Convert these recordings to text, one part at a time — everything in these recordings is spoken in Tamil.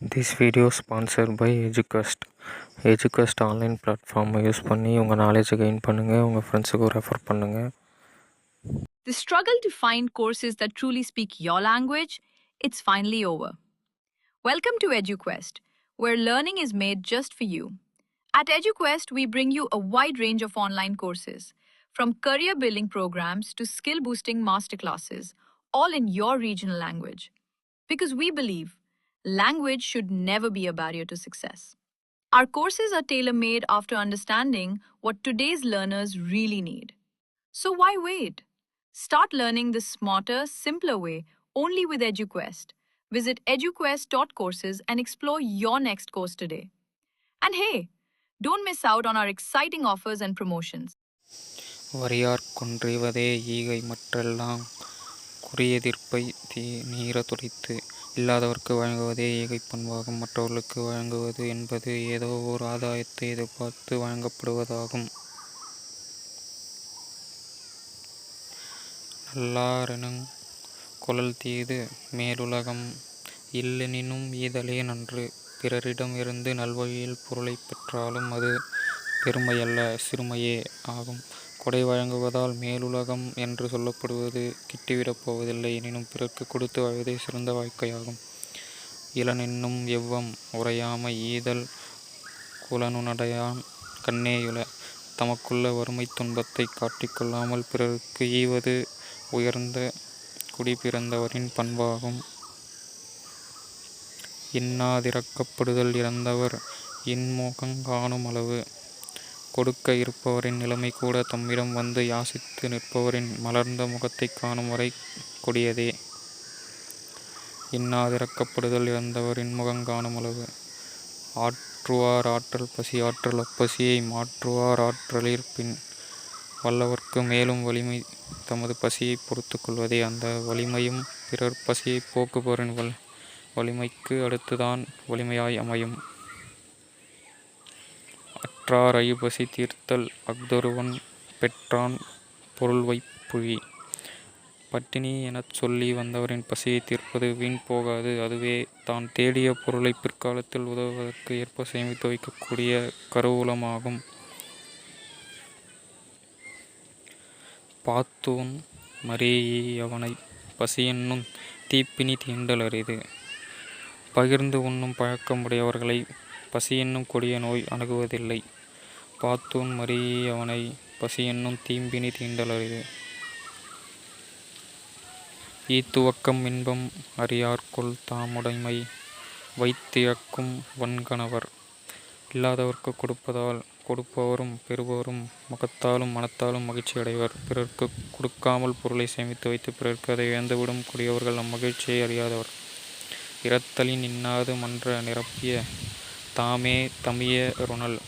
This video sponsored by EduQuest. EduQuest online platform use பண்ணி உங்கள் நாலேஜை கெயின் பண்ணுங்கள், உங்கள் ஃப்ரெண்ட்ஸுக்கும் ரெஃபர் பண்ணுங்கள். The struggle to find courses that truly speak your language, it's finally over. Welcome to EduQuest, where learning is made just for you. At EduQuest, we bring you a wide range of online courses, from career building programs to skill boosting masterclasses, all in your regional language. Because we believe language should never be a barrier to success. Our courses are tailor-made after understanding what today's learners really need. So why wait? Start learning the smarter, simpler way only with EduQuest. Visit eduquest.courses and explore your next course today. And hey, don't miss out on our exciting offers and promotions. வரியார் கொன்றிவதே ஈகை மற்றெல்லாம் குறியெதிர்ப்பை நீர துடைத்து இல்லாதவர்க்கு வழங்குவதே ஈகை பண்பாகும். மற்றவர்களுக்கு வழங்குவது என்பது ஏதோ ஓர் ஆதாயத்தை எதிர்பார்த்து வழங்கப்படுவதாகும். நல்லாரெனுங் கொளல் தீது மேலுலகம் இல்லெனினும் ஈதலே நன்று. பிறரிடம் இருந்து நல்வழியில் பொருளை பெற்றாலும் அது பெருமையல்ல, சிறுமையே ஆகும். கொடை வழங்குவதால் மேலுலகம் என்று சொல்லப்படுவது கிட்டிவிடப் போவதில்லை. எனினும் பிறர்க்கு கொடுத்து வாழ்வதே சிறந்த வாழ்க்கையாகும். இளனென்னும் எவ்வம் உரையாமை ஈதல் குலனுடையான் கண்ணேயுல. தமக்குள்ள வறுமை துன்பத்தை காட்டிக்கொள்ளாமல் பிறருக்கு ஈவது உயர்ந்த குடி பிறந்தவரின் பண்பாகும். இன்னாதிரக்கப்படுதல் இறந்தவர் இன்முகங் காணும் அளவு. கொடுக்க இருப்பவரின் நிலைமை கூட தம்மிடம் வந்து யாசித்து நிற்பவரின் மலர்ந்த முகத்தை காணும் வரை கொடியதே. இன்னாதிரக்கப்படுதல் இறந்தவர் இன்முகங் காணும் அளவு. ஆற்றுவார் ஆற்றல் பசி ஆற்றல் அப்பசியை மாற்றுவார் ஆற்றலிற் பின். வல்லவர்க்கு மேலும் வலிமை தமது பசியை பொறுத்து கொள்வதே. அந்த வலிமையும் பிறர் பசியை போக்குபவரின் வலிமைக்கு அடுத்துதான் வலிமையாய் அமையும். அற்றார் ஐபசி தீர்த்தல் அஃதொருவன் பெற்றான் பொருள்வைப் புழி. பட்டினி எனச் சொல்லி வந்தவரின் பசியை தீர்ப்பது வீண் போகாது. அதுவே தான் தேடிய பொருளை பிற்காலத்தில் உதவுவதற்கு ஏற்ப சேமித்து வைக்கக்கூடிய கருவூலமாகும். பாத்தூன் மரீயவனைப் பசியென்னும் தீப்பினி தீண்டல் அரிது. பகிர்ந்து உண்ணும் பழக்கமுடையவர்களை பசியென்னும் கொடிய நோய் அணுகுவதில்லை. பாத்தூன் மரீயவனை பசியென்னும் தீம்பினி தீண்டல் அரிது. ஈத்துவக்கம் இன்பம் அறியார்கொல் தாமுடைமை வைத்திழக்கும் வன்கணவர். இல்லாதவர்க்கு கொடுப்பதால் கொடுப்பவரும் பெறுபவரும் முகத்தாலும் மனத்தாலும் மகிழ்ச்சி அடைவர். பிறர்க்கு கொடுக்காமல் பொருளை சேமித்து வைத்து பிறர்க்கு அதை இழந்துவிடும் கொடியவர்கள் அம்மகிழ்ச்சியை அறியாதவர். இரத்தலின் இன்னாது மன்ற நிரப்பிய தாமே தமிய ருணல்.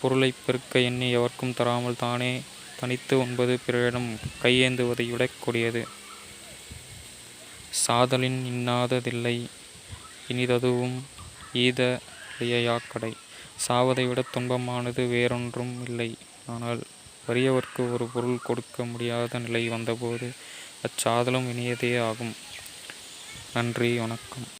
பொருளை பெருக்க எண்ணி எவர்க்கும் தராமல் தானே தனித்து உண்பது பிறரிடம் கையேந்துவதை விட கொடியது. சாதலின் இன்னாததில்லை இனிததுவும் ஈத லியாக்கடை. சாவதை விட துன்பமானது வேறொன்றும் இல்லை. ஆனால் வறியவர்க்கு ஒரு பொருள் கொடுக்க முடியாத நிலை வந்தபோது அச்சாதலும் இனியதே ஆகும். நன்றி, வணக்கம்.